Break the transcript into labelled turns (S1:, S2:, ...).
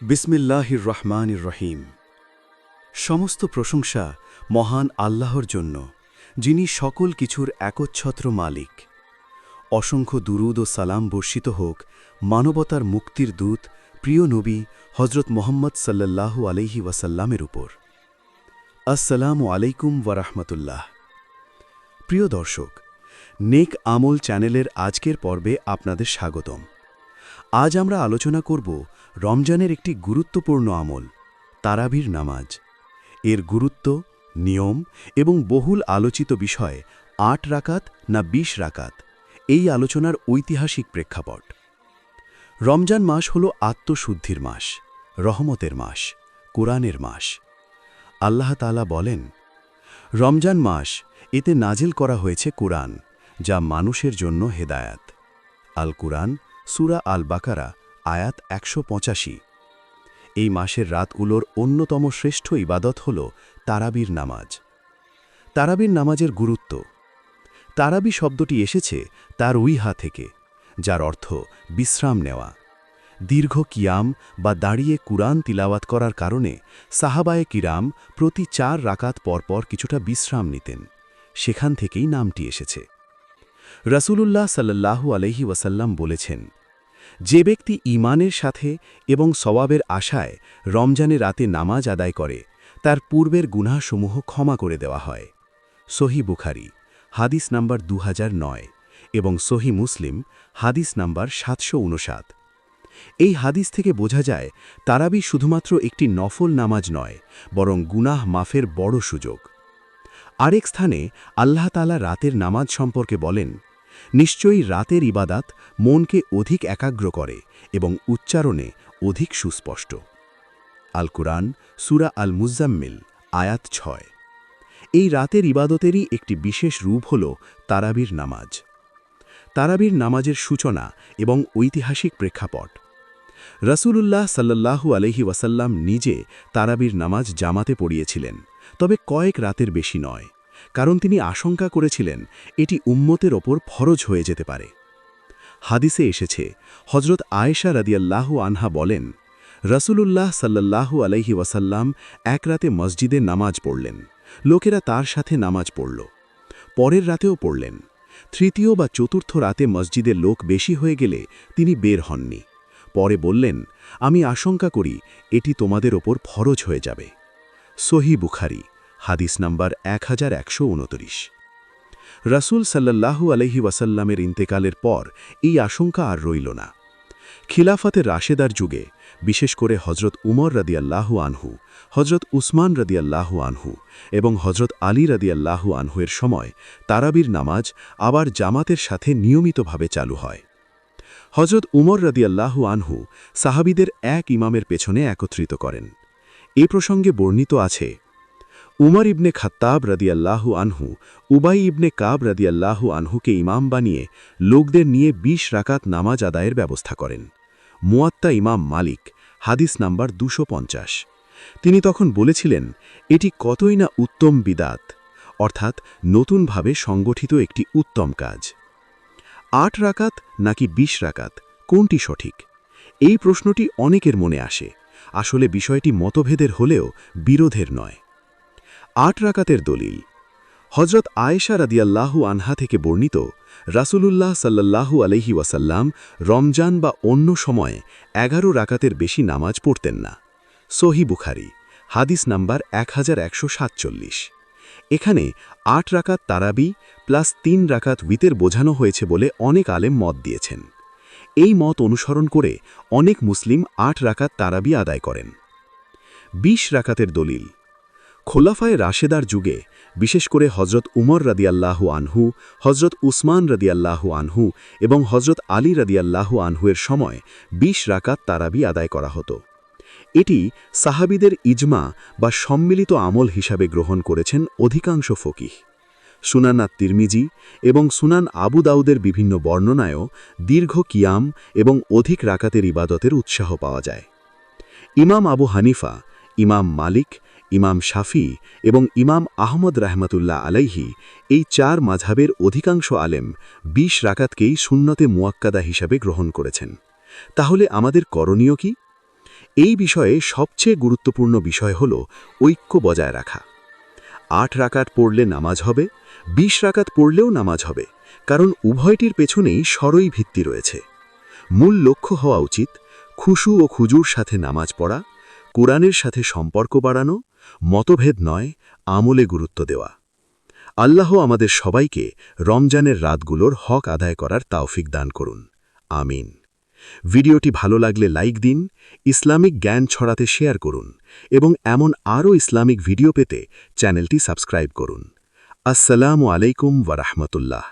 S1: বিসমিল্লাহির রহমানির রহিম। সমস্ত প্রশংসা মহান আল্লাহর জন্য, যিনি সকল কিছুর একচ্ছত্র মালিক। অসংখ্য দুরুদ ও সালাম বর্ষিত হোক মানবতার মুক্তির দূত প্রিয় নবী হজরত মোহাম্মদ সাল্লাল্লাহু আলাইহি ওয়াসাল্লামের উপর। আসসালামু আলাইকুম ওয়ারাহমাতুল্লাহ। প্রিয় দর্শক, নেক আমল চ্যানেলের আজকের পর্বে আপনাদের স্বাগতম। আজ আমরা আলোচনা করব রমজানের একটি গুরুত্বপূর্ণ আমল, তারাবির নামাজ। এর গুরুত্ব, নিয়ম এবং বহুল আলোচিত বিষয় ৮ রাকাত না ২০ রাকাত, এই আলোচনার ঐতিহাসিক প্রেক্ষাপট। রমজান মাস হল আত্মশুদ্ধির মাস, রহমতের মাস, কোরআনের মাস। আল্লাহ তাআলা বলেন, রমজান মাস, এতে নাজিল করা হয়েছে কোরআন, যা মানুষের জন্য হেদায়াত। আল কুরআন, সূরা আল বাকারা, আয়াত ১৮৫। এই মাসের রাতগুলোর অন্যতম শ্রেষ্ঠ ইবাদত হল তারাবির নামাজ। তারাবির নামাজের গুরুত্ব। তারাবি শব্দটি এসেছে তারউইহা থেকে, যার অর্থ বিশ্রাম নেওয়া। দীর্ঘ কিয়াম বা দাঁড়িয়ে কুরআন তিলাওয়াত করার কারণে সাহাবায়ে কিরাম প্রতি ৪ রাকাত পরপর কিছুটা বিশ্রাম নিতেন। সেখান থেকেই নামটি এসেছে। রাসূলুল্লাহ সাল্লাল্লাহু আলাইহি ওয়াসাল্লাম বলেছেন, যে ব্যক্তি ঈমানের সাথে এবং সওয়াবের আশায় রমজানে রাতে নামাজ আদায় করে, তার পূর্বের গুনাহসমূহ ক্ষমা করে দেওয়া হয়। সহিহ বুখারী, হাদিস নাম্বার ২০০৯ এবং সহিহ মুসলিম, হাদিস নাম্বার ৭৫৯। এই হাদিস থেকে বোঝা যায়, তারাবি শুধুমাত্র একটি নফল নামাজ নয়, বরং গুনাহ মাফের বড় সুযোগ। আরেক স্থানে আল্লাহ তাআলা রাতের নামাজ সম্পর্কে বলেন, নিশ্চয়ই রাতের ইবাদাত মনকে অধিক একাগ্র করে এবং উচ্চারণে অধিক সুস্পষ্ট। আল কুরআন, সূরা আল মুজাম্মিল, আয়াত ৬। এই রাতের ইবাদতেরই একটি বিশেষ রূপ হল তারাবির নামাজ। তারাবির নামাজের সূচনা এবং ঐতিহাসিক প্রেক্ষাপট। রাসূলুল্লাহ সাল্লাল্লাহু আলাইহি ওয়াসাল্লাম নিজে তারাবির নামাজ জামাতে পড়িয়েছিলেন, তবে কয়েক রাতের বেশি নয়, কারণ তিনি আশঙ্কা করেছিলেন এটি উম্মতের ওপর ফরজ হয়ে যেতে পারে। হাদিসে এসেছে, হজরত আয়েশা রাদিয়াল্লাহু আনহা বলেন, রাসূলুল্লাহ সাল্লাল্লাহু আলাইহি ওয়াসাল্লাম এক রাতে মসজিদে নামাজ পড়লেন। লোকেরা তার সাথে নামাজ পড়ল। পরের রাতেও পড়লেন। তৃতীয় বা চতুর্থ রাতে মসজিদে লোক বেশি হয়ে গেলে তিনি বের হননি। পরে বললেন, আমি আশঙ্কা করি এটি তোমাদের ওপর ফরজ হয়ে যাবে। সহিহ বুখারী, হাদিস নাম্বার 1129। রাসূল সাল্লাল্লাহু আলাইহি ওয়াসাল্লামের ইন্তেকালের পর এই আশঙ্কা আর রইল না। খিলাফতের রাশেদার যুগে, বিশেষ করে হজরত উমর রাদিয়াল্লাহু আনহু, হজরত উসমান রাদিয়াল্লাহু আনহু এবং হজরত আলী রাদিয়াল্লাহু আনহু এর সময় তারাবির নামাজ আবার জামাতের সাথে নিয়মিতভাবে চালু হয়। হজরত উমর রাদিয়াল্লাহু আনহু সাহাবীদের এক ইমামের পেছনে একত্রিত করেন। এ প্রসঙ্গে বর্ণিত আছে, উমর ইবনে খাত্তাব রাদিয়াল্লাহু আনহু উবাই ইবনে কাব রাদিয়াল্লাহু আনহুকে ইমাম বানিয়ে লোকদের নিয়ে ২০ রাকাত নামাজ আদায়ের ব্যবস্থা করেন। মুয়াত্তা ইমাম মালিক, হাদিস নাম্বার ২৫০। তিনি তখন বলেছিলেন, এটি কতই না উত্তম বিদাত, অর্থাৎ নতুনভাবে সংগঠিত একটি উত্তম কাজ। ৮ রাকাত নাকি ২০ রাকাত, কোনটি সঠিক? এই প্রশ্নটি অনেকের মনে আসে। আসলে বিষয়টি মতভেদের হলেও বিরোধের নয়। ৮ রাকাতের দলিল। হজরত আয়েশা রাদিয়াল্লাহু আনহা থেকে বর্ণিত, রাসূলুল্লাহ সাল্লাল্লাহু আলাইহি ওয়াসাল্লাম রমজান বা অন্য সময়ে ১১ রাকাতের বেশি নামাজ পড়তেন না। সহিহ বুখারী, হাদিস নাম্বার 1147। এখানে ৮ রাকাত তারাবি প্লাস ৩ রাকাত উইতের বোঝানো হয়েছে বলে অনেক আলেম মত দিয়েছেন। এই মত অনুসরণ করে অনেক মুসলিম ৮ রাকাত তারাবি আদায় করেন। ২০ রাকাতের দলিল। খোলাফায়ে রাশেদার যুগে, বিশেষ করে হজরত উমর রাদিয়াল্লাহু আনহু, হজরত উসমান রাদিয়াল্লাহু আনহু এবং হজরত আলী রাদিয়াল্লাহু আনহু এর সময় ২০ রাকাত তারাবি আদায় করা হতো। এটি সাহাবীদের ইজমা বা সম্মিলিত আমল হিসাবে গ্রহণ করেছেন অধিকাংশ ফকিহ। সুনান আত-তিরমিজি এবং সুনান আবু দাউদের বিভিন্ন বর্ণনায়ও দীর্ঘ কিয়াম এবং অধিক রাকাতের ইবাদতের উৎসাহ পাওয়া যায়। ইমাম আবু হানিফা, ইমাম মালিক, ইমাম শাফি এবং ইমাম আহমদ রাহমাতুল্লাহ আলাইহি, এই ৪ মাযহাবের অধিকাংশ আলেম ২০ রাকাতকেই সুন্নতে মুয়াক্কাদা হিসাবে গ্রহণ করেছেন। তাহলে আমাদের করণীয় কি?
S2: এই বিষয়ে সবচেয়ে গুরুত্বপূর্ণ বিষয় হল ঐক্য বজায় রাখা। 8 রাকাত পড়লে নামাজ হবে, 20 রাকাত পড়লেও নামাজ হবে, কারণ উভয়টির পেছনেই সরই ভিত্তি রয়েছে। মূল লক্ষ্য হওয়া উচিত খুশু ও খুজুর সাথে নামাজ পড়া, কোরআনের সাথে সম্পর্ক বাড়ানো, মতভেদ নয়, আমলে গুরুত্ব দেওয়া। আল্লাহ আমাদের সবাইকে রমজানের রাতগুলোর হক আদায় করার তাওফিক দান করুন। আমিন। ভিডিওটি ভালো লাগলে লাইক দিন, ইসলামিক জ্ঞান ছড়াতে শেয়ার করুন এবং এমন আরও ইসলামিক ভিডিও পেতে চ্যানেলটি সাবস্ক্রাইব করুন। আসসালামু আলাইকুম ওয়া রাহমাতুল্লাহ।